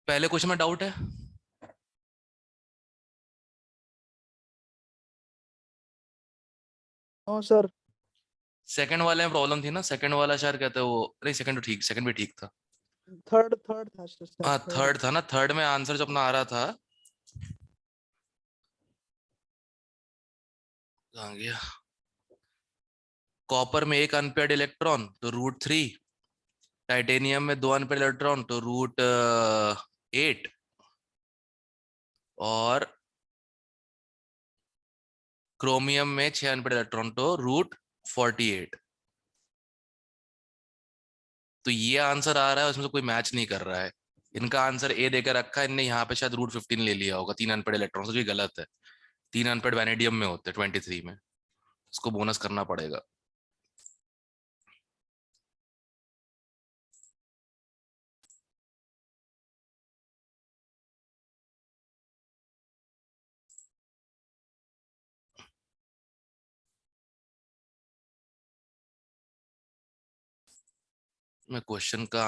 पहले क्वेश्चन में डाउट है? हाँ सर। सेकंड वाले में प्रॉब्लम थी ना, सेकंड वाला शायद कहते वो, नहीं सेकंड तो ठीक, सेकंड भी ठीक था। थर्ड थर्ड था सर, हाँ थर्ड। थर्ड था ना, थर्ड में आंसर जो अपना आ रहा था, कहाँ गया? कॉपर में एक अनपेयर्ड इलेक्ट्रॉन तो रूट 3, टाइटेनियम में दो अनपेयर्ड इलेक्ट्रॉन तो रूट 8, और क्रोमियम में 6 अनपेयर्ड इलेक्ट्रॉन तो रूट 48। तो ये आंसर आ रहा है, उसमें से कोई मैच नहीं कर रहा है। इनका आंसर ए देकर रखा है इनने, यहाँ पे शायद रूट 15 ले लिया होगा, 3 अनपेयर्ड इलेक्ट्रॉन, जो कि गलत है। 3 अनपेयर्ड वैनेडियम में होते हैं 23 में, इसको बोनस करना पड़ेगा। मैं क्वेश्चन का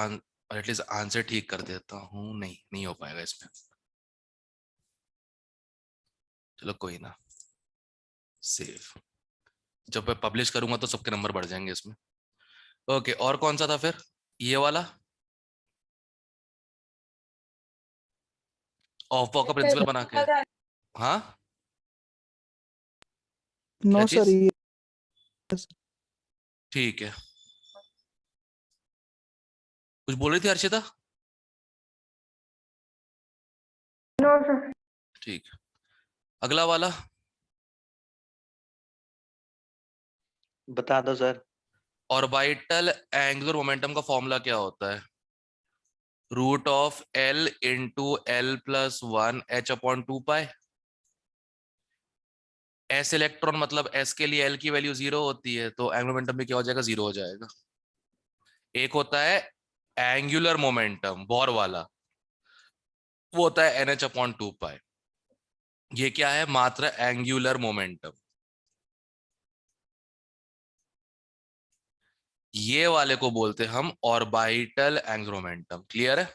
एटलीस्ट आंसर ठीक कर देता हूँ, नहीं नहीं हो पाएगा इसमें। चलो कोई ना, सेव। जब मैं पब्लिश करूंगा तो सबके नंबर बढ़ जाएंगे इसमें। ओके, और कौन सा था फिर? ये वाला ऑफ बॉक का प्रिंसिपल बना के। हाँ, क्या नो सर, चीज? ये ठीक है। कुछ बोल रही थी हर्षिता? No sir. ठीक, अगला वाला। बता दो सर। ऑर्बिटल एंगुलर मोमेंटम का फॉर्मूला क्या होता है? √L × L+1 h/2 पाई। एस इलेक्ट्रॉन मतलब एस के लिए एल की वैल्यू 0 होती है, तो एंगुलर मोमेंटम भी क्या हो जाएगा? 0 हो जाएगा। एक होता है एंगुलर मोमेंटम बोर वाला, वो होता है NH/2 पाई। ये क्या है? मात्र एंगुलर मोमेंटम। ये वाले को बोलते हैं हम ऑर्बिटल एंगुलर मोमेंटम। क्लियर है?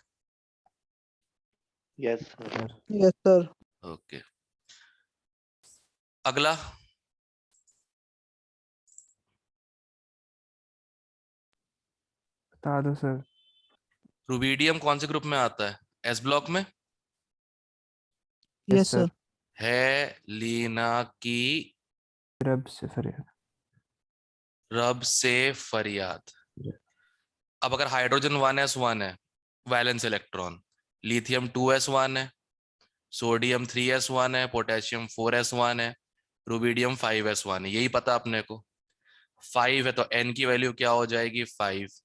Yes sir. Yes sir. Okay, अगला। बता दो सर। रुबिडियम कौन से ग्रुप में आता है? एस ब्लॉक में यस सर। है। लीना की रब से फरियाद। रब से फरियाद। अब अगर हाइड्रोजन 1s1 है, वैलेंस इलेक्ट्रॉन, लिथियम 2s1 है, सोडियम 3s1 है, पोटेशियम 4s1 है, रुबिडियम 5s1 है, यही पता अपने को। 5 है तो n की वैल्यू क्या हो जाएगी? 5।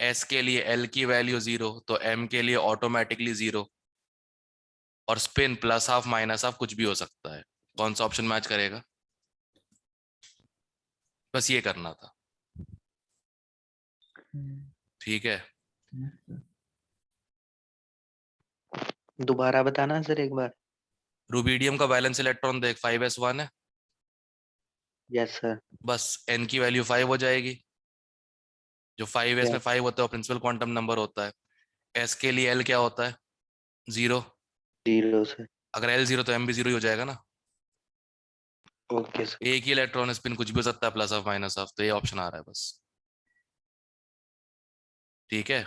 s के लिए l की वैल्यू 0, तो m के लिए ऑटोमेटिकली 0। और स्पिन +½ -½ कुछ भी हो सकता है। कौन सा ऑप्शन मैच करेगा? बस ये करना था। ठीक है, दोबारा बताना सर एक बार। रुबिडियम का वैलेंस इलेक्ट्रॉन देख, 5s1 है, यस सर। बस n की वैल्यू 5 हो जाएगी। जो 5s में यस 5 होता है वो प्रिंसिपल क्वांटम नंबर होता है। s के लिए l क्या होता है? 0। 0 सर। अगर l 0 तो m भी 0 ही हो जाएगा ना। Okay sir. एक ही इलेक्ट्रॉन स्पिन कुछ भी हो सकता है, +½ -½ तो ये ऑप्शन आ रहा है बस। ठीक है।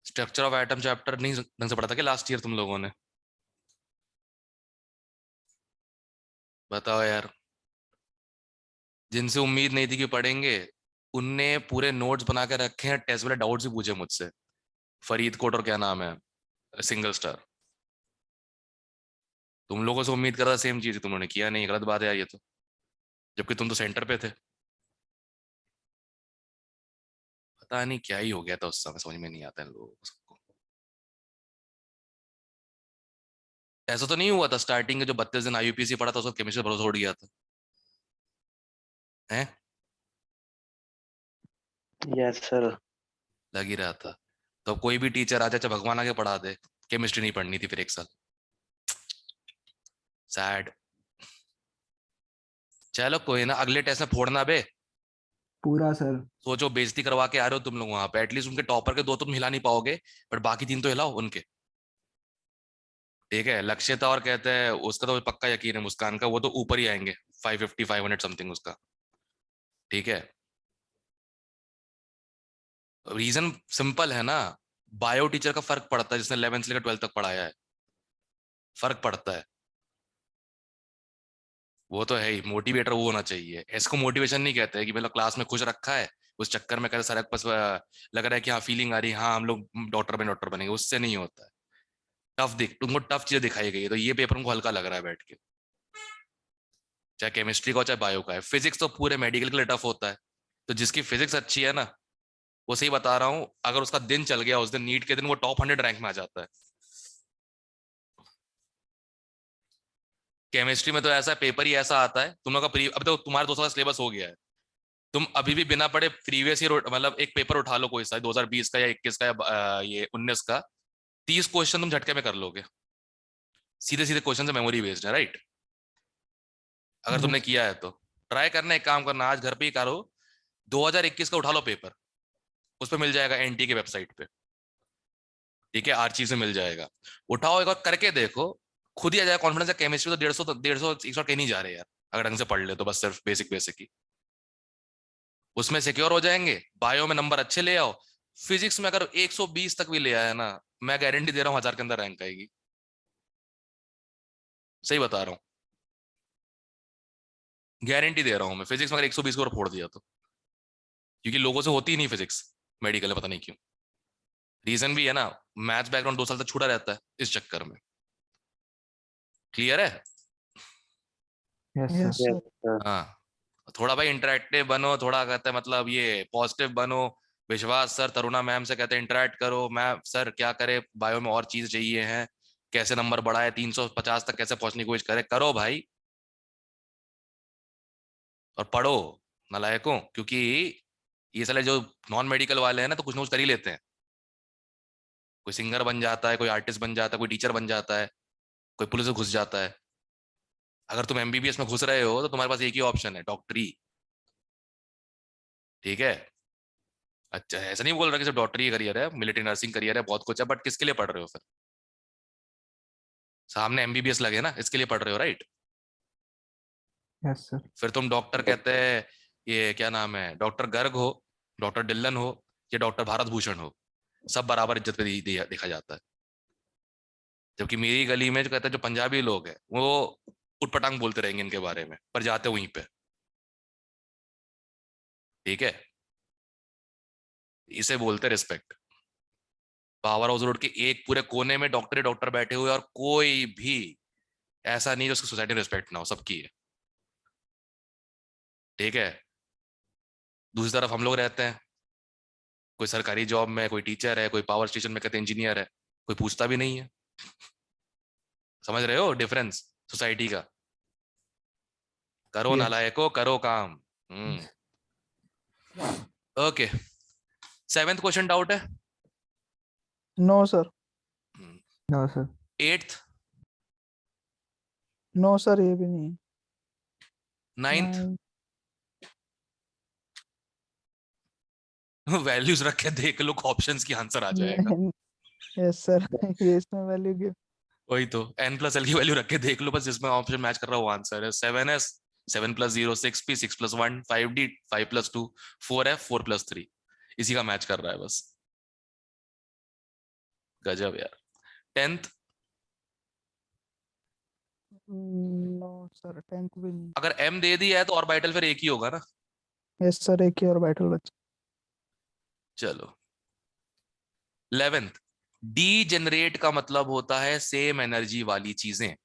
स्ट्रक्चर ऑफ एटम चैप्टर नहीं ढंग से पढ़ा था कि लास्ट ईयर तुम लोगों ने? बताओ यार। जिनसे उम्मीद नहीं थी कि पढ़ेंगे, उनने पूरे नोट्स बना के रखे हैं, टेस्ट वाले डाउट्स भी पूछे मुझसे। फरीदकोट और क्या नाम है, सिंगल स्टार। तुम लोगों से उम्मीद कर रहा सेम चीज, तुम लोगों ने किया नहीं, गलत बात है यार ये तो। जबकि तुम तो सेंटर पे थे। पता नहीं क्या ही हो गया था उस समय, समझ में नहीं आता इन लोगों को सबको। ऐसा तो नहीं हुआ था स्टार्टिंग के जो 32 दिन IUPAC पढ़ा था उसको केमिस्ट्री भरोसा उड़ गया था? हैं? Yes sir. लग ही रहा था। तो कोई भी टीचर आ जाए, चाहे भगवान आके पढ़ा दे, केमिस्ट्री नहीं पढ़नी थी फिर 1 साल। सैड। चलो कोई ना, अगले टेस्ट में फोड़ना बे। पूरा सर। सोचो बेइज्जती करवा के आ रहे हो तुम लोग वहां पे, एटलीस्ट उनके टॉपर के 2 तुम हिला नहीं पाओगे, पर बाकी 3 तो हिलाओ उनके। ठीक है, लक्ष्यता और कहते हैं उसका तो पक्का यकीन है, मुस्कान का वो तो ऊपर ही आएंगे, 550 500 समथिंग उसका। ठीक है, रीजन सिंपल है ना, बायो टीचर का फर्क पड़ता है, जिसने 11th से लेकर 12th तक पढ़ाया है, फर्क पड़ता है। वो तो है ही, मोटिवेटर वो होना चाहिए। इसको मोटिवेशन नहीं कहते हैं कि मतलब क्लास में खुश रखा है, उस चक्कर में कहते सारे बस लग रहा है कि हाँ फीलिंग आ रही है, हाँ हम लोग डॉक्टर बनेंगे, उससे नहीं होता है। टफ दिख तुमको टफ चीजें दिखाई गई है, तो ये पेपर हमको हल्का लग रहा है बैठ के, चाहे केमिस्ट्री का हो चाहे बायो का है। फिजिक्स तो पूरे मेडिकल के लिए टफ होता है, तो जिसकी फिजिक्स अच्छी है ना, वो सही बता रहा हूँ, अगर उसका दिन चल गया उस दिन नीट के दिन, वो टॉप 100 रैंक में आ जाता है। केमिस्ट्री में तो ऐसा पेपर ही ऐसा आता है तुम लोग का अब तो तुम्हारे 2 साल का सिलेबस हो गया है, तुम अभी भी बिना पढ़े प्रीवियस ईयर मतलब एक पेपर उठा लो कोई सा 2020 का या 21 का या ये 19 का, 30 क्वेश्चन तुम झटके में कर लोगे, सीधे सीधे क्वेश्चन से मेमोरी बेस्ड है, राइट? अगर तुमने Yes. किया है तो ट्राई करना, एक काम करना आज घर पे ही करो, 2021 का उठा लो पेपर, उस पर मिल जाएगा एनटी की वेबसाइट पे। ठीक है, आर्ची से मिल जाएगा, उठाओ एक बार करके देखो, खुद ही आ जाएगा कॉन्फिडेंस। केमिस्ट्री तो 150 100 कहीं नहीं जा रहे यार, अगर ढंग से पढ़ ले तो, बस सिर्फ बेसिक बेसिक ही उसमें सिक्योर हो जाएंगे। बायो में नंबर अच्छे ले आओ, फिजिक्स में अगर 120 तक भी ले आया ना, मैं गारंटी दे रहा हूँ 1000 के अंदर रैंक आएगी, सही बता रहा हूँ, गारंटी दे रहा हूँ मैं। फिजिक्स में अगर 120 को फोड़ दिया तो, क्योंकि लोगों से होती ही नहीं फिजिक्स मेडिकल में, पता नहीं क्यों, रीजन भी है ना, मैथ्स बैकग्राउंड 2 साल तक छूटा रहता है इस चक्कर में। क्लियर है? Yes, Yes, sir. Yes, sir. sir. हाँ, थोड़ा भाई इंटरेक्टिव बनो, थोड़ा कहते हैं मतलब ये पॉजिटिव बनो। विश्वास सर तरुणा मैम से कहते हैं इंटरेक्ट करो, मैम सर क्या करे, बायो में और चीज चाहिए हैं, कैसे नंबर बढ़ाए, 350 तक कैसे पहुंचने की कोशिश करे, करो भाई और पढ़ो नालायकों, क्योंकि ये साले जो नॉन मेडिकल वाले हैं ना, तो कुछ ना कुछ कर ही लेते हैं, कोई सिंगर बन जाता है, कोई आर्टिस्ट बन जाता है, कोई टीचर बन जाता है, कोई पुलिस में घुस जाता है। अगर तुम एमबीबीएस में घुस रहे हो तो तुम्हारे पास एक ही ऑप्शन है, डॉक्टरी। ठीक है, अच्छा ऐसा नहीं बोल रहा कि सिर्फ डॉक्टरी करियर है, मिलिट्री नर्सिंग करियर है, बहुत कुछ है, बट किसके लिए पढ़ रहे हो फिर? सामने एमबीबीएस लगे ना, इसके लिए पढ़ रहे हो, राइट? Yes, sir. फिर तुम डॉक्टर कहते हैं, ये क्या नाम है, डॉक्टर गर्ग हो, डॉक्टर डिल्लन हो, या डॉक्टर भारत भूषण हो, सब बराबर इज्जत पे देखा जाता है। जबकि मेरी गली में जो कहते हैं, जो पंजाबी लोग हैं वो उटपटांग बोलते रहेंगे इनके बारे में, पर जाते वहीं पे। ठीक है, इसे बोलते रिस्पेक्ट। पावर हाउस रोड के एक पूरे कोने में डॉक्टर ही डॉक्टर बैठे हुए, और कोई भी ऐसा नहीं जो उसकी सोसाइटी में रिस्पेक्ट ना हो, सबकी है। ठीक है, दूसरी तरफ हम लोग रहते हैं, कोई सरकारी जॉब में, कोई टीचर है, कोई पावर स्टेशन में कहते इंजीनियर है, कोई पूछता भी नहीं है। समझ रहे हो डिफरेंस सोसाइटी का? करो Yes. नालायको, करो काम। Yes. Okay, 7th question doubt है? No, sir. No, sir. 8th, No, sir. ये भी नहीं. 9th, Nine. वैल्यूज रख के देख लो, ऑप्शंस की आंसर आ जाएगा। Nine. Yes, sir. ये इसमें वैल्यू गिव. वही तो, n+l की वैल्यू रख के देख लो, बस जिसमें ऑप्शन मैच कर रहा हो आंसर है। 7s, 7+0 6p, 6+1 5d, 5+2 4f, 4+3, इसी का मैच कर रहा है बस। गजब यार। 10th, No, sir. 10th भी नहीं. अगर m दे दिया है तो ऑर्बिटल फिर एक ही होगा ना। Yes, sir. एक ही और बैठल बच्चा. चलो 11th, डी जनरेट का मतलब होता है सेम एनर्जी वाली चीजें।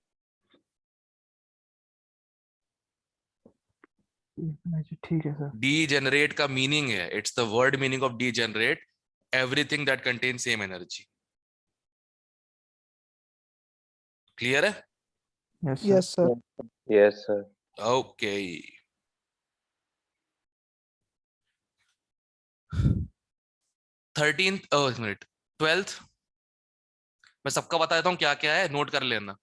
ठीक है सर। डी जनरेट का मीनिंग है, it's the word meaning of D generate, everything that contain same energy. Clear है? Yes, sir. Yes, sir. Yes, sir. Okay, 13th, minute, 12th, मैं सबका बता देता हूं क्या क्या है, नोट कर लेना।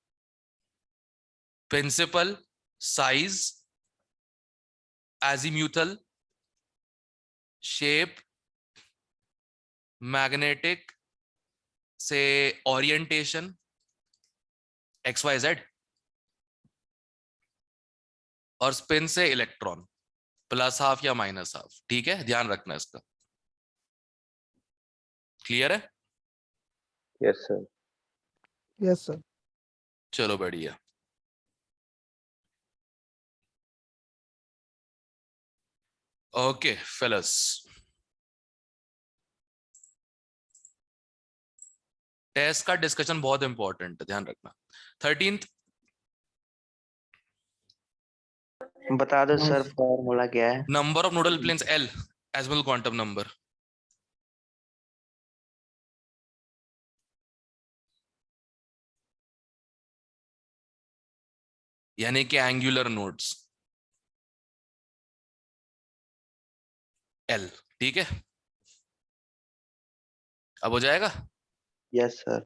Principal, size, azimuthal, shape, magnetic से ओरिएंटेशन XYZ, और स्पिन से इलेक्ट्रॉन, प्लस हाफ या माइनस हाफ। ठीक है, ध्यान रखना इसका। क्लियर है? Yes sir. Yes, sir. चलो बढ़िया। ओके फेलस, टेस्ट का डिस्कशन बहुत इंपॉर्टेंट है, ध्यान रखना। 13th, बता दो No, सर sir. फॉर्मूला क्या है? Number of nodal planes L, azimuthal quantum number. यानी कि एंगुलर नोड्स L। ठीक है, अब हो जाएगा। Yes sir.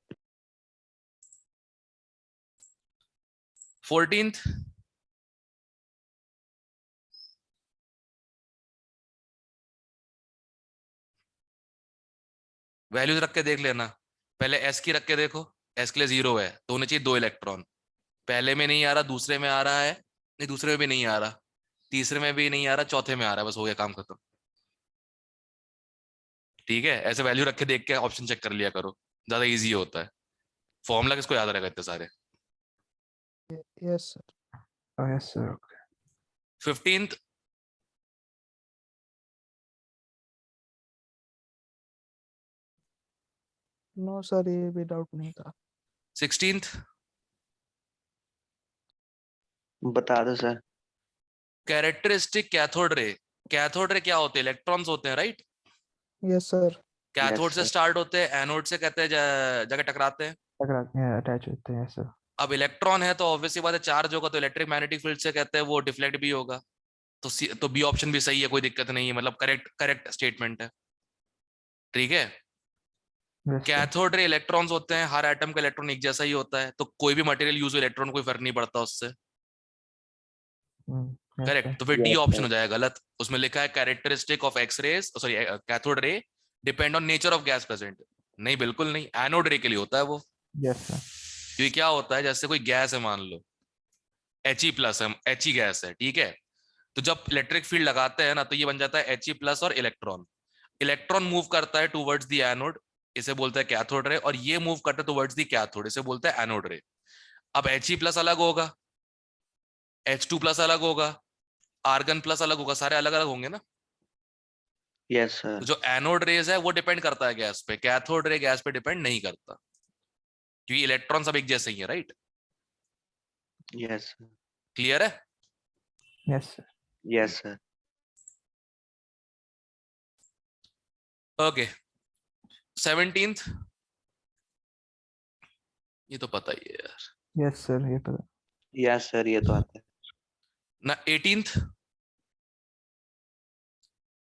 14th, वैल्यूज रख के देख लेना। पहले S की रख के देखो, S के लिए 0 है तो होने चाहिए 2 इलेक्ट्रॉन। पहले में नहीं आ रहा, दूसरे में आ रहा है, नहीं दूसरे में भी नहीं आ रहा, तीसरे में भी नहीं आ रहा, चौथे में आ रहा है, बस हो गया काम खत्म। ठीक है, ऐसे वैल्यू रख के देख के ऑप्शन चेक कर लिया करो, ज्यादा इजी होता है। फॉर्मूला किसको याद रहेगा इतने सारे। Yes, sir. Oh, yes, sir. Okay. 15th, No, sir, ये भी डाउट नहीं था। 16th, बता दो sir. Characteristic cathode ray. Cathode ray क्या होते हैं? इलेक्ट्रॉन्स होते हैं, राइट? Yes, sir. कैथोड से sir. स्टार्ट होते हैं, एनोड से कहते हैं जगह टकराते हैं। टकराते हैं, अटैच होते हैं सर। अब इलेक्ट्रॉन है तो ऑब्वियसली बात है चार्ज होगा, तो इलेक्ट्रिक मैग्नेटिक फील्ड से कहते हैं वो डिफ्लेक्ट भी होगा। तो बी ऑप्शन भी सही है, कोई दिक्कत नहीं है, मतलब करेक्ट करेक्ट स्टेटमेंट है। ठीक है, Yes, sir. Cathode ray electrons होते हैं, हर एटम का इलेक्ट्रॉन एक जैसा ही होता है, तो कोई भी मटेरियल यूज हो इलेक्ट्रॉन कोई फर्क नहीं पड़ता उससे। Yes, correct, sir. तो फिर डी Yes, ऑप्शन sir. हो जाएगा गलत। उसमें लिखा है characteristic of x rays, sorry cathode ray depend on nature of gas present. नहीं, बिल्कुल नहीं, एनोड रे के लिए होता है वो। Yes, sir. क्योंकि क्या होता है, जैसे कोई गैस है मान लो, He+ है, He गैस है, ठीक है, तो जब इलेक्ट्रिक फील्ड लगाते हैं ना तो ये बन जाता है He+ और इलेक्ट्रॉन। इलेक्ट्रॉन मूव करता है टुवर्ड्स द एनोड, इसे बोलते हैं कैथोड रे, और ये मूव करता है टुवर्ड्स द कैथोड, इसे बोलते हैं एनोड रे। अब He+ अलग होगा, H2+ अलग होगा, आर्गन+ अलग होगा, सारे अलग अलग होंगे ना। Yes sir. तो जो एनोड रेज है वो डिपेंड करता है गैस पे, कैथोड रे गैस पे डिपेंड नहीं करता, क्योंकि इलेक्ट्रॉन सब एक जैसे ही है, राइट? Yes sir. क्लियर है? Yes, sir. Yes sir. Okay 17th, ये तो पता ही है यार Yes, sir. ये पता। यस सर, ये तो आता है। ना। 18th,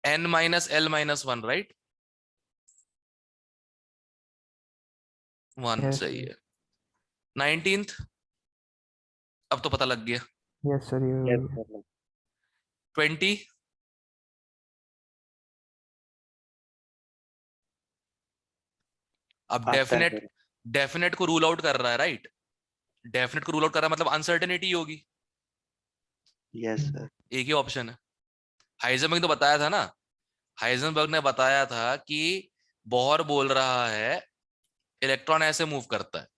n-l-1, right? 1 Yes, सही sir. है। 19th, अब तो पता लग गया। Yes, sir. ये यस सर। 20, अब आता है डेफिनेट, सर। डेफिनेट को रूल आउट कर रहा है, राइट? डेफिनेट को रूल आउट कर रहा है मतलब अनसर्टेनिटी होगी, यस सर। एक ही ऑप्शन है। हाइजेनबर्ग तो बताया था ना, हाइजेनबर्ग ने बताया था कि बोहर बोल रहा है इलेक्ट्रॉन ऐसे मूव करता है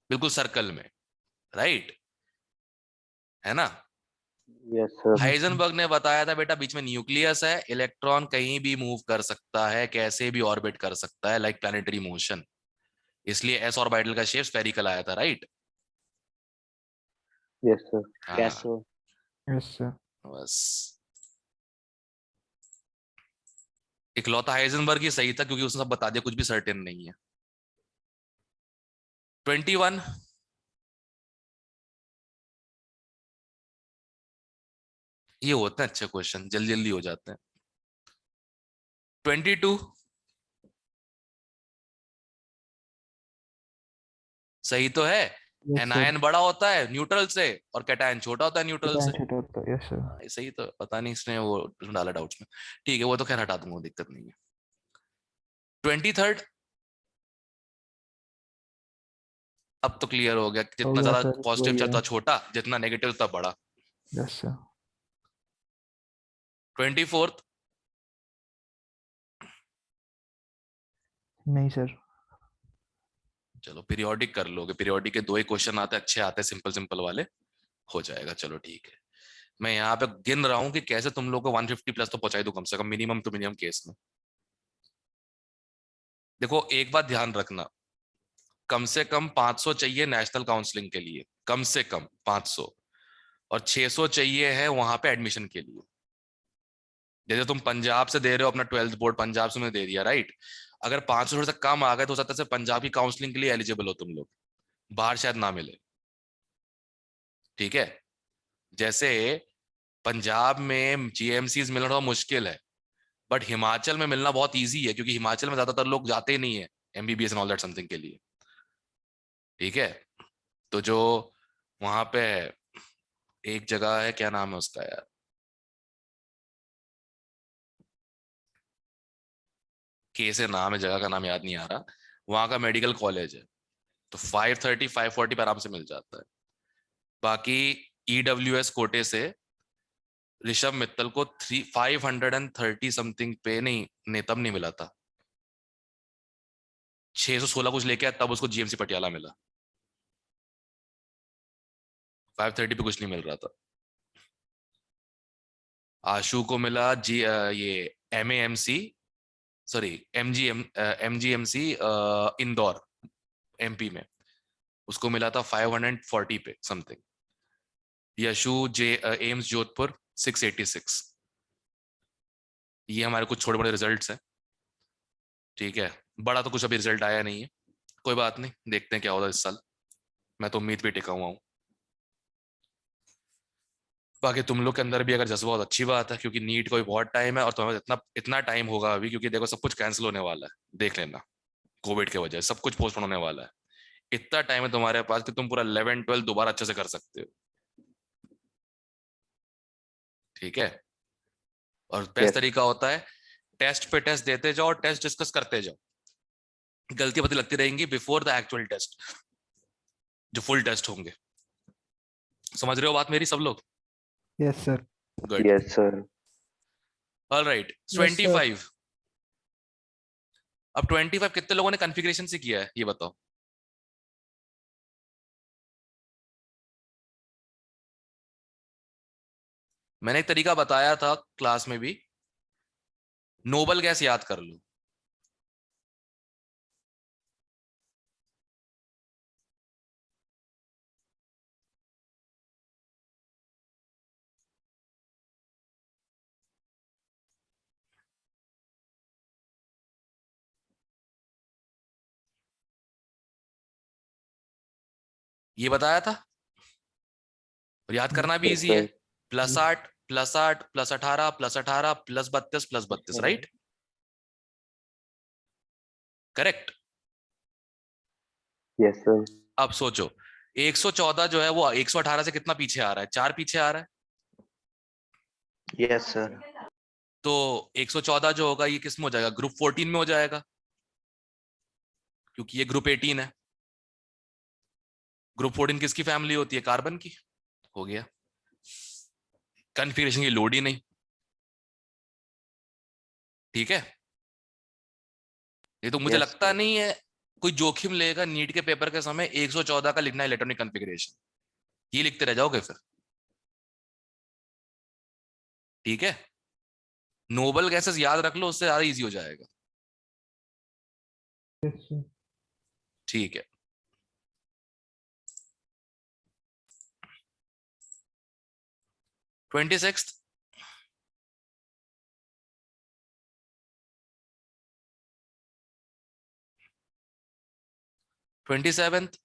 बिल्कुल सर्कल में, राइट? है ना? Yes sir. हाइजेनबर्ग ने बताया था बेटा बीच में न्यूक्लियस है, इलेक्ट्रॉन कहीं भी मूव कर सकता है, कैसे भी ऑर्बिट कर सकता है, लाइक प्लैनेटरी मोशन, इसलिए एस ऑर्बिटल का शेप स्फेरिकल आया था, राइट? Yes sir. हाँ यस सर। Yes, sir. बस, इकलौता हाइजेनबर्ग ही सही था क्योंकि उसने सब बता दिया, कुछ भी सर्टेन नहीं है। 21, ये होते हैं अच्छे क्वेश्चन, जल्दी जल्दी हो जाते हैं। 22, सही तो है, Yes, sir. एनायन बड़ा होता है न्यूट्रल से और कैटायन छोटा होता है न्यूट्रल से। छोटा होता है। Yes, sir. ऐसे ही तो पता नहीं इसने वो डाला डाउट्स में। ठीक है, वो तो खैर हटा दूंगा, दिक्कत नहीं है। 23rd अब तो क्लियर हो गया, जितना गया ज्यादा sir, पॉजिटिव वही है। उतना छोटा, जितना नेगेटिव उतना बड़ा। Yes, sir. 24th नहीं सर। चलो पीरियोडिक कर लोगे, पीरियोडिक के 2 ही क्वेश्चन आते हैं, अच्छे आते हैं, सिंपल सिंपल वाले, हो जाएगा। चलो ठीक है, मैं यहाँ पे गिन रहा हूँ कि कैसे तुम लोग को 150 प्लस तो पहुंचा ही दूं कम से कम, मिनिमम टू मिनिमम केस में। देखो एक बात ध्यान रखना, कम से कम 500 चाहिए नेशनल काउंसलिंग के लिए, कम से कम 500, और 600 चाहिए है वहां पे एडमिशन के लिए। जैसे तुम पंजाब से दे रहे हो अपना 12th बोर्ड, पंजाब से मैंने दे दिया राइट, अगर 500 से कम आ गए तो हो सकता है पंजाब की काउंसलिंग के लिए एलिजिबल हो तुम लोग, बाहर शायद ना मिले। ठीक है, जैसे पंजाब में जीएमसीज मिलना थोड़ा मुश्किल है, बट हिमाचल में मिलना बहुत इजी है, क्योंकि हिमाचल में ज्यादातर लोग जाते ही नहीं है MBBS and all that something के लिए। ठीक है, तो जो वहां पे एक जगह है, क्या नाम है उसका यार, कैसे नाम है जगह का, नाम याद नहीं आ रहा, वहां का मेडिकल कॉलेज है, तो 530 540 पे आराम से मिल जाता है। बाकी ईडब्ल्यूएस कोटे से ऋषभ मित्तल को 530 समथिंग पे, नहीं तब नहीं मिला था, 616 कुछ लेके आया तब उसको जीएमसी पटियाला मिला, 530 पे कुछ नहीं मिल रहा था। आशु को मिला ये एमएएमसी, सॉरी एमजीएमसी इंदौर एमपी में, उसको मिला था 540 पे समथिंग। यशु एम्स जोधपुर 686। ये हमारे कुछ छोटे बड़े रिजल्ट्स हैं। ठीक है, बड़ा तो कुछ अभी रिजल्ट आया नहीं है, कोई बात नहीं, देखते हैं क्या होता है इस साल, मैं तो उम्मीद पे टिका हुआ हूँ। बाकी तुम लोग के अंदर भी अगर जज्बा, बहुत अच्छी बात है, क्योंकि नीट को भी बहुत टाइम है और तुम्हें इतना इतना टाइम होगा अभी, क्योंकि देखो सब कुछ कैंसिल होने वाला है, देख लेना, कोविड की वजह से सब कुछ पोस्टपोन होने वाला है। इतना टाइम है तुम्हारे पास कि तुम पूरा 11 12 दोबारा अच्छे से कर सकते हो। ठीक है, और बेस्ट Yes. तरीका होता है टेस्ट पे टेस्ट देते जाओ और टेस्ट डिस्कस करते जाओ, गलतियां पता लगती रहेंगी बिफोर द एक्चुअल टेस्ट, जो फुल टेस्ट होंगे। समझ रहे हो बात मेरी सब लोग? Yes, sir. Good, Yes, sir. Alright. Yes, sir. 25, अब 25 कितने लोगों ने कॉन्फ़िगरेशन से किया है ये बताओ? मैंने एक तरीका बताया था क्लास में भी, नोबल गैस याद कर लो। ये बताया था, और याद करना भी Yes, इजी है, sir. +8 +8 +18 +18 +32 +32, right? Correct. Yes, sir. अब सोचो 114 जो है वो 118 से कितना पीछे आ रहा है? 4 पीछे आ रहा है। Yes, sir. तो 114 जो होगा ये किस में हो जाएगा? ग्रुप 14 में हो जाएगा, क्योंकि ये ग्रुप 18 है। ग्रुप 14 किसकी फैमिली होती है? कार्बन की। हो गया, कॉन्फ़िगरेशन की लोड ही नहीं। ठीक है, ये तो मुझे Yes, लगता sir. नहीं है कोई जोखिम लेगा नीट के पेपर के समय 114 का लिखना इलेक्ट्रॉनिक कॉन्फ़िगरेशन, ये लिखते रह जाओगे फिर। ठीक है, नोबल गैसेस याद रख लो, उससे ज्यादा इजी हो जाएगा। Yes, sir. ठीक है, ट्वेंटी 27th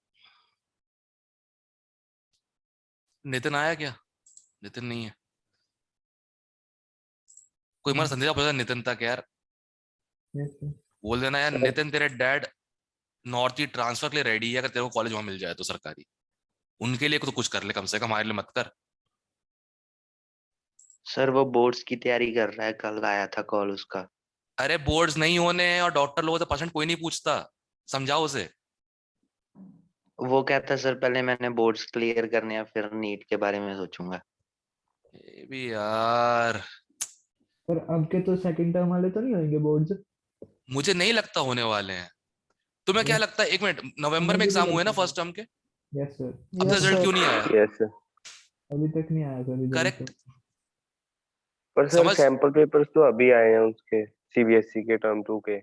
नितिन आया क्या? नितिन नहीं है, कोई हमारा संदेशा पूछा नितिन तक यार, Yes, sir. बोल देना यार Sir. नितिन तेरे डैड नॉर्थ ईस्ट ट्रांसफर के लिए रेडी है, अगर तेरे को कॉलेज वहां मिल जाए तो सरकारी। उनके लिए तो कुछ कर ले कम से कम, हमारे लिए मत कर। सर वो बोर्ड्स की तैयारी कर रहा है, कल आया था कॉल उसका। अरे बोर्ड्स नहीं होने हैं और डॉक्टर लोगों से परसेंट कोई नहीं पूछता, समझाओ उसे। वो कहता है सर पहले मैंने बोर्ड्स क्लियर करने हैं फिर नीट के बारे में सोचूंगा। ये भी यार, पर अब के तो सेकंड टर्म वाले तो नहीं होंगे बोर्ड्स? मुझे नहीं लगता होने वाले हैं। तुम्हें क्या यस, लगता है, एक मिनट, नवंबर में मुझे भी एग्जाम हुए ना लगता है। फर्स्ट टर्म के, यस सर। अब तक Yes, रिजल्ट sir. क्यों नहीं आया? Yes sir. अभी तक नहीं आया सर रिजल्ट तो। करेक्ट। पर सर समझ, सैंपल पेपर्स तो अभी आए हैं उसके, सीबीएसई के टर्म 2 के।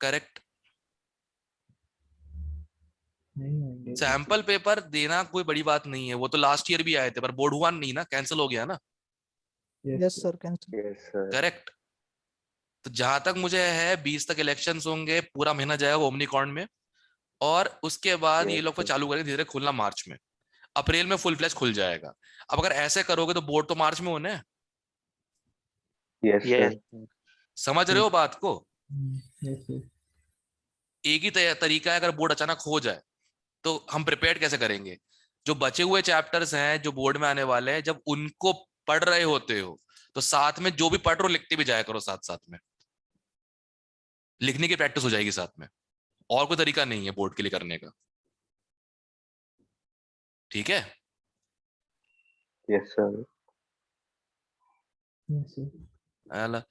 करेक्ट। नहीं आएंगे। सैंपल पेपर देना कोई बड़ी बात नहीं है, वो तो लास्ट ईयर भी आए थे, पर बोर्ड हुआ नहीं ना, कैंसिल हो गया ना। Yes, sir. Cancel. Yes sir. Correct. तो जहां तक मुझे है 20 तक इलेक्शंस होंगे, पूरा महीना जाएगा ओमनिकॉन में, और उसके बाद ये यस लोग फिर सर। चालू करेंगे धीरे धीरे खुलना मार्च में। अप्रैल में फुल फ्लैश खुल जाएगा। अब अगर ऐसे करोगे तो बोर्ड तो मार्च में होने हैं। Yes yes sir. समझ रहे हो बात को? Yes sir. एक ही तरीका है, अगर बोर्ड अचानक हो जाए तो हम प्रिपेयर कैसे करेंगे। जो बचे हुए चैप्टर्स हैं जो बोर्ड में आने वाले हैं, जब उनको पढ़ रहे होते हो तो साथ में जो भी पढ़ रहे हो लिखते भी जाया करो, साथ साथ में लिखने की प्रैक्टिस हो जाएगी साथ में। और कोई तरीका नहीं है बोर्ड के लिए करने का, ठीक है? Yes sir. Yes sir. अला,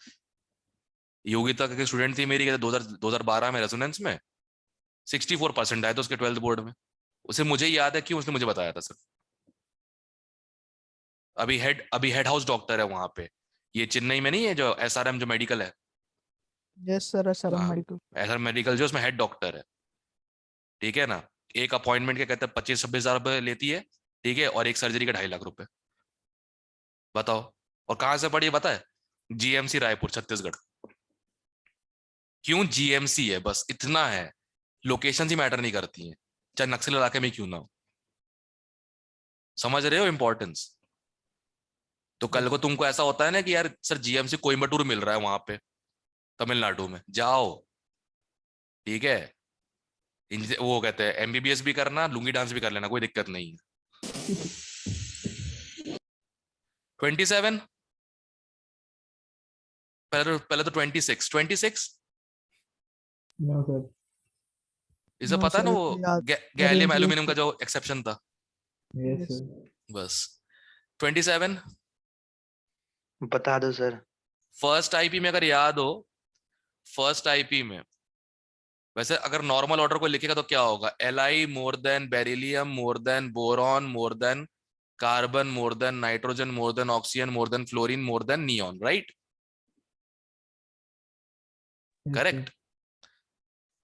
योगिता के स्टूडेंट थी मेरी, 2012 में रेजोनेंस में 64% आए थे उसके 12th बोर्ड में। उसे मुझे याद है क्यों, उसने मुझे बताया था सर। अभी हेड हाउस डॉक्टर है वहां पे, ये चेन्नई में नहीं है जो एसआरएम जो मेडिकल है। Yes, sir. SRM हाँ, Medical. एसआरएम मेडिकल जो उसमें हेड डॉक्टर है, ठीक है ना। एक अपॉइंटमेंट के कहते हैं 25-26 हजार रुपए लेती है, ठीक है, और एक सर्जरी के 2.5 लाख रुपए। बताओ। और कहाँ से पढ़ी है पता है? जीएमसी रायपुर छत्तीसगढ़। क्यों जीएमसी है, बस इतना है। लोकेशन ही मैटर नहीं करती है, चाहे नक्सल इलाके में क्यों ना हो। समझ रहे हो इंपॉर्टेंस? तो कल को तुमको ऐसा होता है ना कि यार सर जीएमसी कोयम्बटूर मिल रहा है वहां पे, तमिलनाडु में जाओ, ठीक है। वो कहते हैं एमबीबीएस भी करना, लुंगी डांस भी कर लेना, कोई दिक्कत नहीं है। 27, पहले तो 26 नो सर। इसे No, पता है sir. ना, वो याद गैलियम Currently. एल्यूमिनियम का जो एक्सेप्शन था, यस Yes. सर। बस। 27 बता दो सर। फर्स्ट आईपी में अगर याद हो, फर्स्ट आईपी में वैसे अगर नॉर्मल ऑर्डर को लिखेगा तो क्या होगा? Li more than beryllium more than boron more than carbon more than nitrogen more than oxygen more than fluorine more than neon, right? Correct.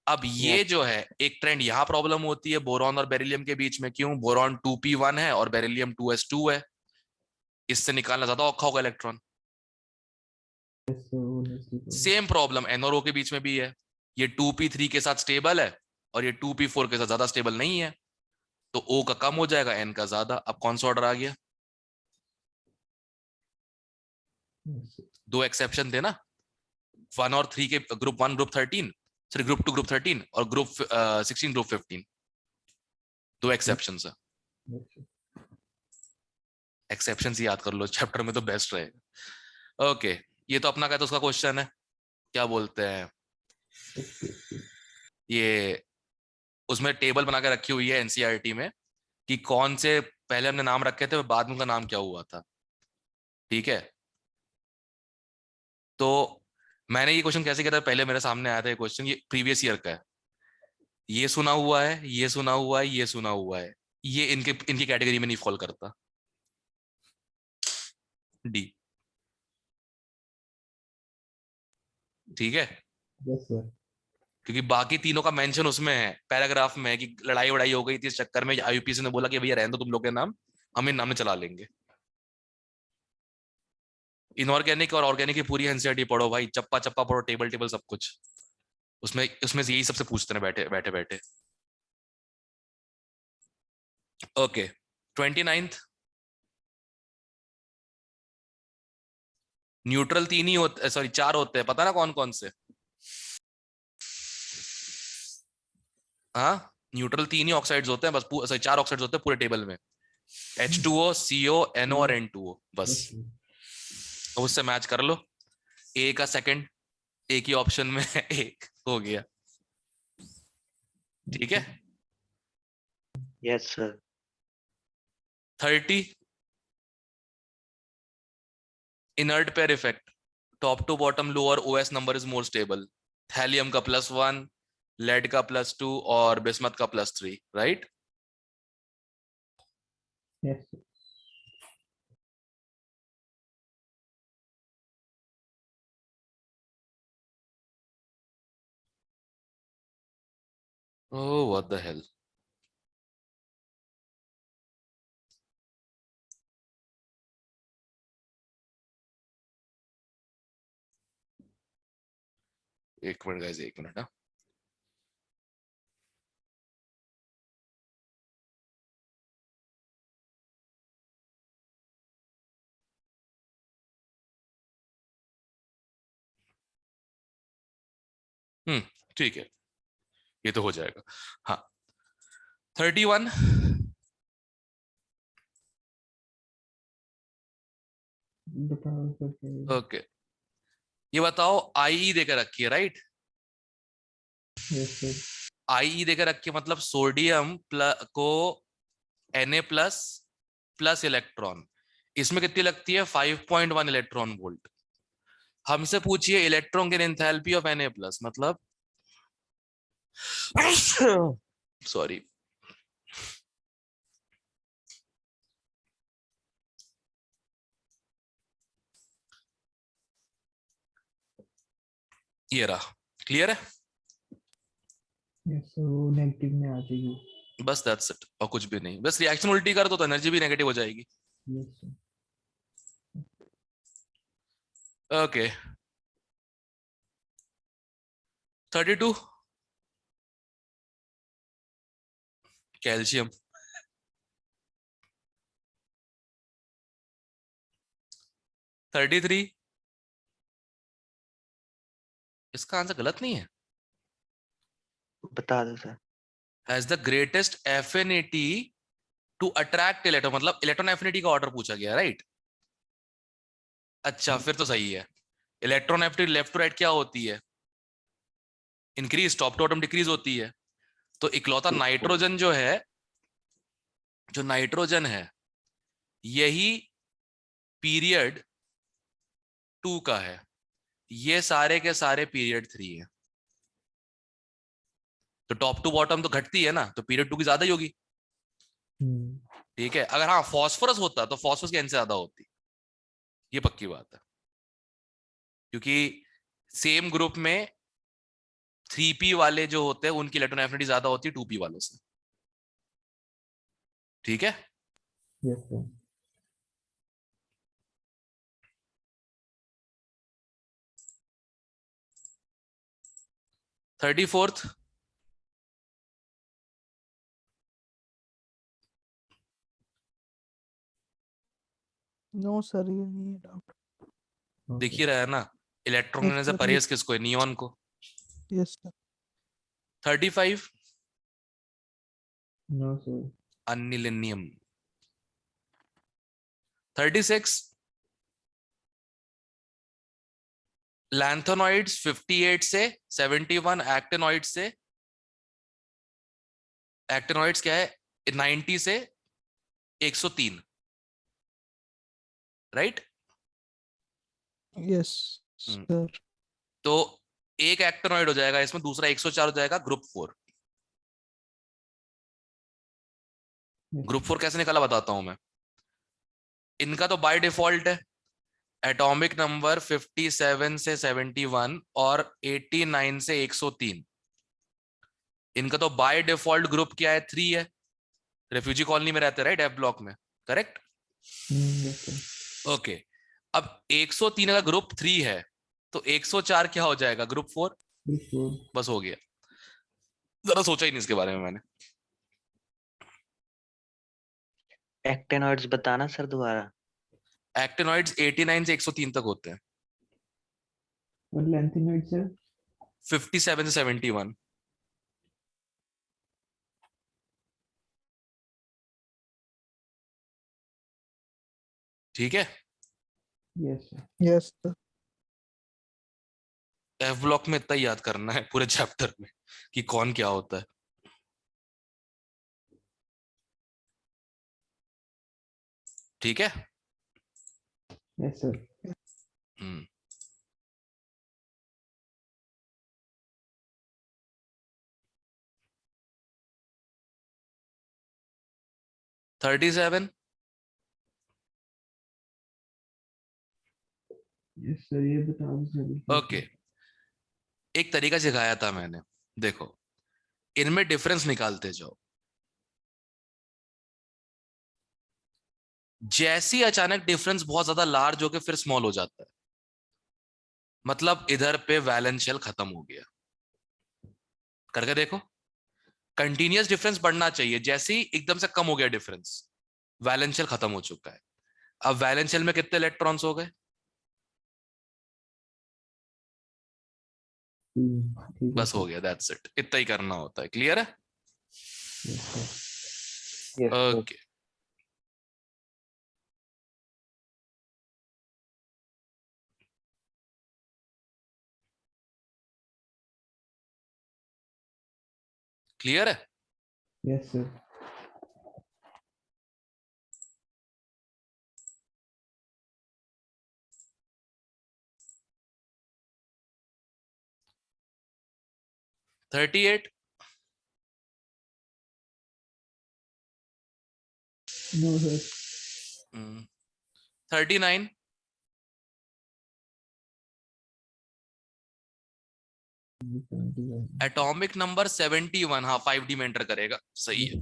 अब ये यस जो है एक ट्रेंड, यहां प्रॉब्लम होती है बोरॉन और बेरिलियम के बीच में। क्यों? बोरॉन 2p1 है और बेरिलियम 2s2 है, इससे निकालना ज्यादा औखा होगा इलेक्ट्रॉन। सेम प्रॉब्लम एनओ के बीच में भी है, ये 2p3 के साथ स्टेबल है और ये 2p4 के साथ ज्यादा स्टेबल नहीं है, तो O का कम हो जाएगा, N का ज्यादा। अब कौन सा ऑर्डर आ गया? दो एक्सेप्शन थे ना, 1 और 3 के, group 1 group 13, sorry group 2 group 13 और ग्रुप 16 ग्रुप 15, दो एक्सेप्शन है। एक्सेप्शन याद कर लो चैप्टर में तो बेस्ट रहेगा। ओके, ये तो अपना का तो उसका क्वेश्चन है, क्या बोलते हैं ये, उसमें टेबल बना के रखी हुई है एनसीईआरटी में कि कौन से पहले हमने नाम रखे थे, बाद में उनका नाम क्या हुआ था, ठीक है। तो मैंने ये क्वेश्चन कैसे किया था, पहले मेरे सामने आया था ये क्वेश्चन, ये प्रीवियस ईयर का है। ये सुना हुआ है, ये सुना हुआ है, ये सुना हुआ है, ये इनकी कैटेगरी में नहीं फॉल करता, डी, ठीक है। Yes sir. क्योंकि बाकी तीनों का मेंशन उसमें है, पैराग्राफ में है कि लड़ाई वड़ाई हो गई थी इस चक्कर में, आईयूपीसी ने बोला कि भैया रहने दो तुम लोग के नाम, हम इन नाम में चला लेंगे। इनऑर्गेनिक और ऑर्गेनिक की पूरी एनसीईआरटी पढ़ो भाई, चप्पा चप्पा पढ़ो, टेबल टेबल सब कुछ, उसमें उसमें से यही सबसे पूछते हैं बैठे बैठे बैठे। ओके, 29th, न्यूट्रल 3 ही होते, सॉरी 4 होते हैं, पता ना कौन कौन से? हाँ, न्यूट्रल 3 ही ऑक्साइड्स होते हैं बस, सॉरी 4 ऑक्साइड्स होते हैं पूरे टेबल में, H2O, CO, NO और N2O बस। अब उससे मैच कर लो, ए का सेकंड एक ही ऑप्शन में है, एक हो गया। ठीक है। Yes sir. 30 inert pair effect, top to bottom lower OS number is more stable, thallium का +1, लेड का +2 और बिस्मथ का +3, right? Yes sir. Oh what the hell. एक मिनट गाइस, एक मिनट। ठीक है, ये तो हो जाएगा। हाँ 31, बताओ सर क्या है? ओके ये बताओ, IE देकर रखी है, राइट? Yes sir. IE देकर रखी है मतलब सोडियम को Na+ इलेक्ट्रॉन, इसमें कितनी लगती है? 5.1 इलेक्ट्रॉन वोल्ट। हमसे पूछिए इलेक्ट्रॉन की एंथैल्पी ऑफ Na+, मतलब सॉरी, ये रहा। क्लियर है? यस सर, वो नेगेटिव में आ जाएगी। बस दैट्स इट, और कुछ भी नहीं। बस रिएक्शन उल्टी कर दो तो एनर्जी भी नेगेटिव हो जाएगी। Yes sir. ओके 32 कैल्शियम, 33 इसका आंसर गलत नहीं है, बता दो sir. Has the greatest affinity to attract electron, मतलब इलेक्ट्रॉन एफिनिटी का ऑर्डर पूछा गया, राइट? अच्छा फिर तो सही है। Electron affinity left to right क्या होती है? Increase, top to bottom decrease होती है। तो इकलौता नाइट्रोजन जो है, जो नाइट्रोजन है, यही पीरियड 2 का है, ये सारे के सारे पीरियड 3 है। तो टॉप टू बॉटम तो घटती है ना, तो पीरियड 2 की ज्यादा ही होगी। ठीक है, अगर हाँ फॉस्फोरस होता तो फॉस्फोरस की एन से ज्यादा होती, ये पक्की बात है, क्योंकि सेम ग्रुप में 3p वाले जो होते हैं उनकी इलेक्ट्रॉन एफिनिटी ज्यादा होती है 2p वालों से। ठीक है। Yes sir. 34th no sir, ये नहीं है डाउट। दिख ही रहा है ना, इलेक्ट्रॉन लेने से परहेज किसको है? नियॉन को। Yes sir. 35 no sir. अनिलिनियम। 36 लैंथोनॉइड्स 58 से 71, एक्टिनॉइड्स से, एक्टिनॉइड्स क्या है 90 से 103, राइट? Yes sir. तो एक एक्टिनॉइड हो जाएगा इसमें, दूसरा 104 हो जाएगा, ग्रुप 4। ग्रुप 4 कैसे निकाला बताता हूं मैं। इनका तो बाय डिफॉल्ट है एटॉमिक नंबर 57 से 71 और 89 से 103। इनका तो बाय डिफॉल्ट ग्रुप क्या है? 3 है, रेफ्यूजी कॉलोनी में रहते हैं, राइट? F ब्लॉक में, करेक्ट? Yes sir. ओके, अब 103 का ग्रुप 3 है, तो 104 क्या हो जाएगा? ग्रुप 4। बस हो गया, जरा सोचा ही नहीं इसके बारे में मैंने। एक्टेनॉइड्स बताना सर दोबारा। एक्टिनॉइड्स 89 से 103 तक होते हैं, और लैंथेनॉइड सर? 57 से 71। ठीक है, yes sir. Yes sir. F block में इतना ही याद करना है पूरे चैप्टर में कि कौन क्या होता है। ठीक है। Yes sir. Hmm. Thirty seven. Yes sir, ये बता दो सर। ओके, एक तरीका सिखाया था मैंने, देखो इनमें डिफरेंस निकालते जाओ। जैसी अचानक डिफरेंस बहुत ज्यादा लार्ज होके फिर स्मॉल हो जाता है, मतलब इधर पे वैलेंस शेल खत्म हो गया। करके देखो, कंटिन्यूअस डिफरेंस बढ़ना चाहिए, जैसे ही एकदम से कम हो गया डिफरेंस, वैलेंस शेल खत्म हो चुका है। अब वैलेंस शेल में कितने इलेक्ट्रॉन्स हो गए? ठीक है बस हो सर। गया, दैट्स इट, इतना ही करना होता है। क्लियर है? Yes sir. Yes sir. Okay. Clear है? Yes sir. Thirty eight. No sir. 39। Atomic number 71। हाँ, 5D में एंटर करेगा, सही है।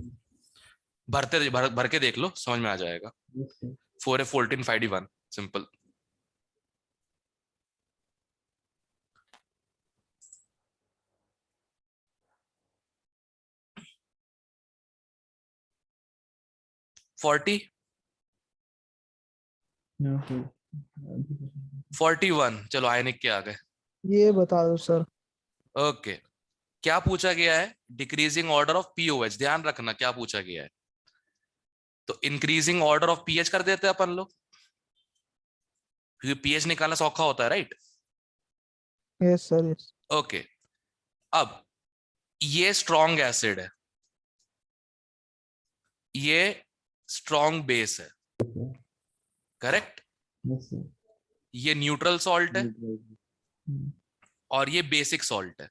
भर के देख लो, समझ में आ जाएगा। 4F14 5D1, simple. Forty. No sir. 41। चलो आयनिक के आ गए। ये बता दो सर। ओके, क्या पूछा गया है? Decreasing order of pOH. ध्यान रखना क्या पूछा गया है। तो इंक्रीजिंग ऑर्डर ऑफ पीएच कर देते हैं अपन लोग, क्योंकि पीएच निकालना सौखा होता है, right? Yes sir. Yes. Okay, अब ये स्ट्रॉन्ग एसिड है, ये स्ट्रॉन्ग बेस है, करेक्ट? Yes sir. ये न्यूट्रल सॉल्ट है हम्म, और ये बेसिक सॉल्ट है।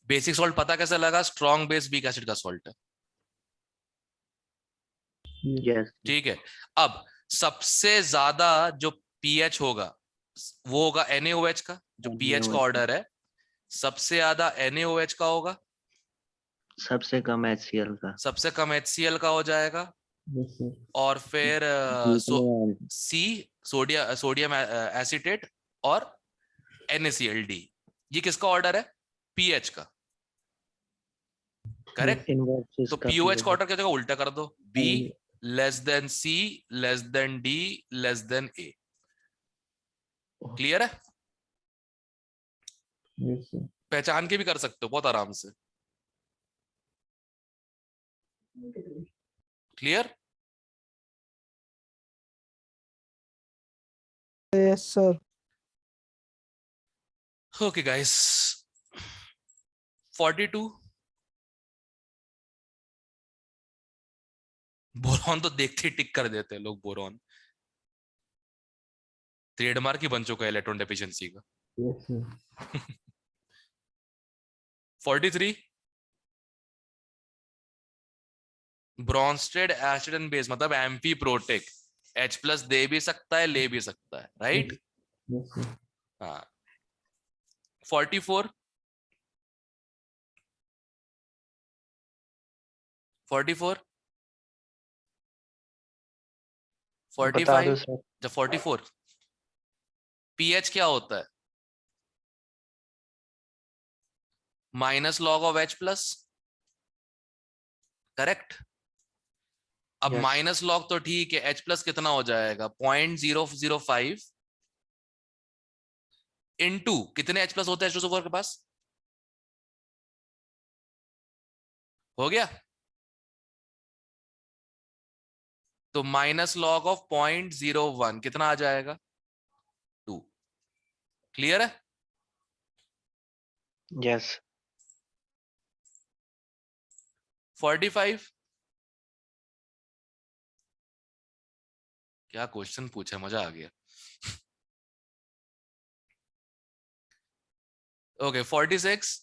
बेसिक सॉल्ट पता कैसे लगा? स्ट्रॉन्ग बेस वीक एसिड का सॉल्ट है। यस ठीक है, अब सबसे ज्यादा जो पीएच होगा वो होगा NaOH का, जो पीएच का ऑर्डर है सबसे ज्यादा NaOH का होगा, सबसे कम HCl का सबसे कम HCl का हो जाएगा, यस सर। और फिर न्यूक्लियर सी सोडियम एसिटेट और NaCl। ये किसका ऑर्डर है? पीएच का, करेक्ट? इन्वर्स तो इसका पीओएच का पीएच ऑर्डर क्या जगह उल्टा कर दो, B less than C less than D less than A. Clear है? Yes sir. पहचान के भी कर सकते हो बहुत आराम से। Clear? Yes sir. Okay guys, 42। Boron तो देखते ही टिक कर देते हैं लोग, बोरॉन ट्रेडमार्क ही बन चुका है इलेक्ट्रॉन डेफिशिएंसी का। Yes sir. 43। Brønsted acid and base, मतलब एम्फी प्रोटेक, H+ दे भी सकता है ले भी सकता है, राइट? Yes sir. हाँ। 44। 44। बता 45। दो सर। जब 44, पीएच क्या होता है? Minus log of H+, correct? अब यस माइनस लॉग तो ठीक है, H+ कितना हो जाएगा? 0.005 इंटू कितने H+ होते हैं H2SO4 के पास? हो गया? तो माइनस लॉग ऑफ 0.01 कितना आ जाएगा? 2। क्लियर है? यस 45। क्या क्वेश्चन पूछा, मजा आ गया। ओके 46।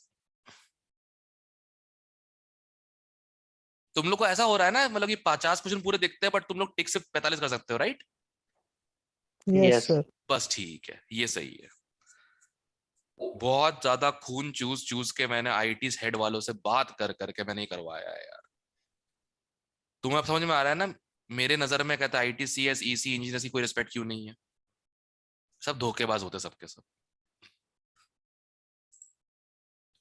तुम लोग को ऐसा हो रहा है ना, मतलब कि 50 क्वेश्चन पूरे देखते हैं बट तुम लोग टिक से 45 कर सकते हो, राइट? Yes yes sir. बस ठीक है, ये सही है। बहुत ज्यादा खून चूस चूस के मैंने आईटी हेड वालों से बात कर करके मैंने करवाया है यार। तुम्हें अब समझ में आ रहा है ना, मेरे नजर में कहता है आईटी सीएस ईसी इंजीनियर्स की कोई रिस्पेक्ट क्यों नहीं है? सब धोखेबाज होते हैं सबके सब,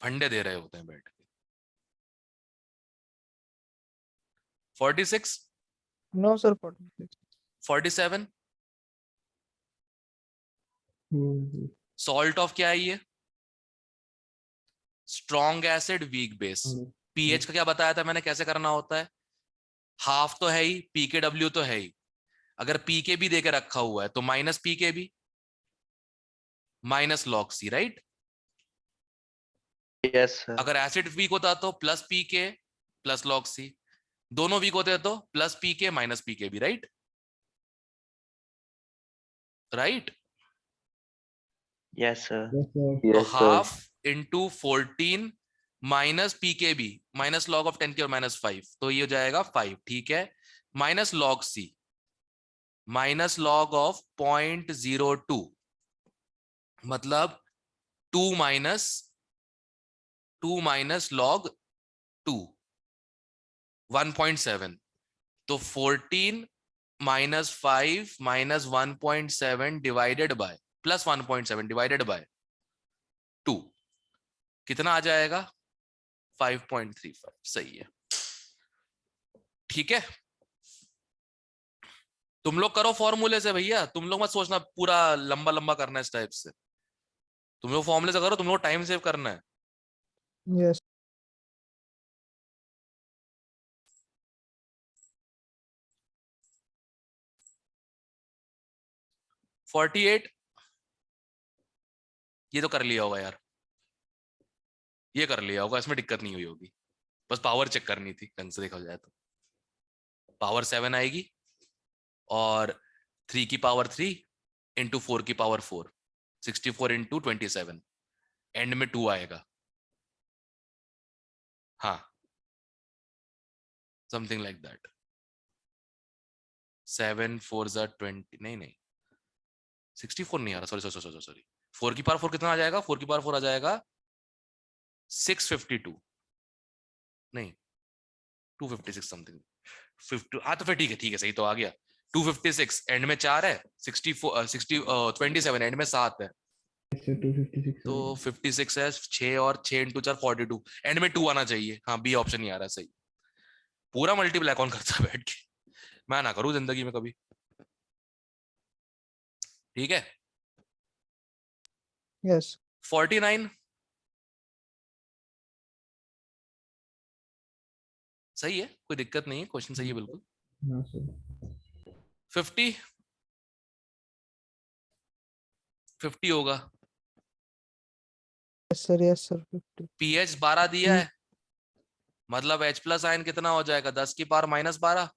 फंडे दे रहे होते हैं बैठ के। 46। No sir 46। 47। Hmm, salt of क्या है ये? Strong acid weak base. PH का क्या बताया था मैंने कैसे करना होता है? हाफ तो है ही, पीकेडब्ल्यू तो है ही, अगर पीके भी देके रखा हुआ है तो माइनस पीके भी minus log C, right? Yes sir अगर एसिड वीक होता तो plus pK plus log C, दोनों वीक होते तो प्लस पीके माइनस पीके भी, right? Right. Yes sir yes sir. तो yes sir half into 14 minus pKb minus log of 10 की और माइनस 5, तो ये हो जाएगा 5, ठीक है। Minus log C minus log of 0.02, मतलब 2 माइनस लॉग 2 1.7, तो 14 minus 5 minus 1.7 divided by plus 1.7 divided by 2 कितना आ जाएगा? 5.35। सही है, ठीक है। तुम लोग करो फॉर्मूले से भैया, तुम लोग मत सोचना पूरा लंबा लंबा करना है इस टाइप से। तुम लोग फॉर्मूले से करो, तुम लोग टाइम सेव करना है। यस 48। ये तो कर लिया होगा यार, ये कर लिया होगा, इसमें दिक्कत नहीं हुई होगी। बस पावर चेक करनी थी ढंग से देखा जाए तो। पावर 7 आएगी और 3 की पावर 3 इंटू 4 की पावर 4, 64 इंटू 27, एंड में 2 आएगा। हाँ, समथिंग लाइक दैट। 7 4 20, नहीं 64 नहीं आ रहा, सॉरी सॉरी सॉरी सॉरी। 4 की पावर 4 कितना आ जाएगा? 4 की पावर 4 आ जाएगा 652, नहीं 256 समथिंग 50। हाँ तो फिर ठीक है सही तो आ गया। 256 एंड में 4 है, 64 27 एंड में 7 है, Yes sir, 256 तो आएगा। 56 है। 6 और 6 इंटू 4 42, एंड में 2 आना चाहिए। हाँ बी ऑप्शन नहीं आ रहा, सही। पूरा मल्टीप्लाई कौन करता है बैठ के? मैं ना करूं जिंदगी में कभी, ठीक है। यस 49 सही है, कोई दिक्कत नहीं है, क्वेश्चन सही है बिल्कुल। हाँ सर 50 50 होगा। Yes sir 50। पीएच 12 दिया है, मतलब H प्लस आयन कितना हो जाएगा? 10 की पावर माइनस 12,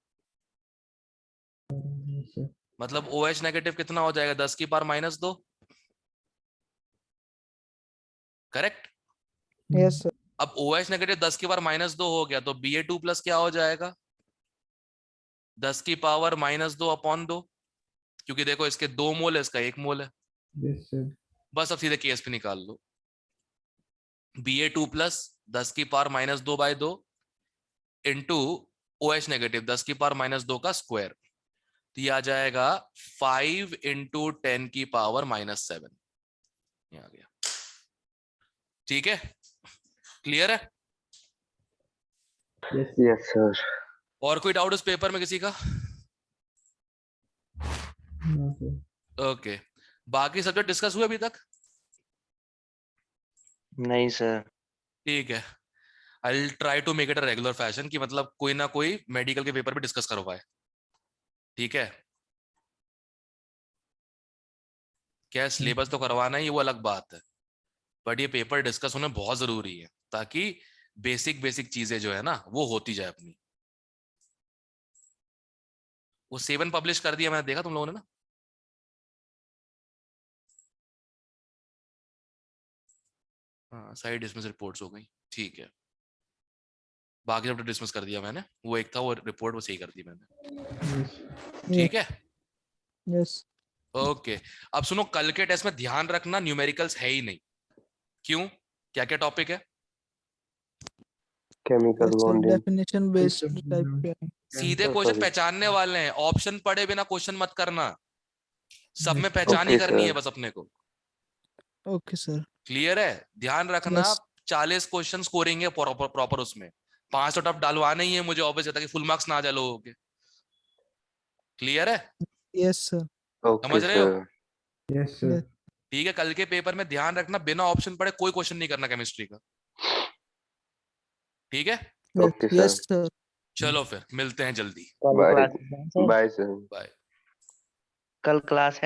yes sir मतलब OH नेगेटिव कितना हो जाएगा? 10 की power minus 2, correct. Yes sir अब OH नेगेटिव 10 की पावर माइनस 2 हो गया, तो Ba2 प्लस क्या हो जाएगा? 10 की पावर माइनस 2 अपॉन 2, क्योंकि देखो इसके 2 मोल है, इसका 1 मोल है। yes sir बस अब सीधे केस पे निकाल लो। Ba2 प्लस 10 की power minus 2 by 2 into OH negative 10 की पावर माइनस 2 का स्क्वायर, तो ये आ जाएगा 5 इंटू 10 की पावर माइनस 7। ये आ गया, ठीक है, क्लियर है। yes यस सर और कोई डाउट इस पेपर में किसी का? हाँ सर ओके, बाकी सब्जेक्ट डिस्कस हुए अभी तक? नहीं सर ठीक है, I try to make it a regular fashion, कि मतलब कोई ना कोई मेडिकल के पेपर भी डिस्कस करवाए। ठीक है, क्या सिलेबस तो करवाना ही, वो अलग बात है, बट ये पेपर डिस्कस होना बहुत जरूरी है ताकि बेसिक बेसिक चीजें जो है ना वो होती जाए अपनी। वो 7 पब्लिश कर दिया, मैंने देखा तुम लोगों ने ना। हाँ, सारी डिसमिस रिपोर्ट्स हो गई, ठीक है। बाकी सब डिसमिस कर दिया मैंने, वो एक था वो रिपोर्ट वो सही कर दी मैंने, ठीक है। यस ओके, अब सुनो, कल के टेस्ट में ध्यान रखना न्यूमेरिकल्स है ही नहीं। क्यों, क्या क्या टॉपिक है? Chemical yes sir, bonding. Definition based type पे है। सीधे Oh, क्वेश्चन sorry. पहचानने वाले हैं, ऑप्शन पढ़े बिना क्वेश्चन मत करना, सब में पहचान ही Okay, करनी sir. है बस अपने को। Okay sir. क्लियर है, ध्यान रखना। यस 40 क्वेश्चन स्कोरिंग है प्रॉपर उसमें, 5 तो टफ डालवाना ही है मुझे, ऑब्वियस है, ताकि फुल मार्क्स ना आ जाए लोगों के। क्लियर है, यस सर। Okay, समझ रहे हो? sir. Yes sir. ठीक है, कल के पेपर में ध्यान रखना, बिना ऑप्शन पढ़े कोई क्वेश्चन नहीं करना केमिस्ट्री का, ठीक है। Okay, sir. Yes sir. चलो फिर मिलते हैं जल्दी, कल Bye. क्लास है सर? Bye, sir. बाय। कल क्लास है?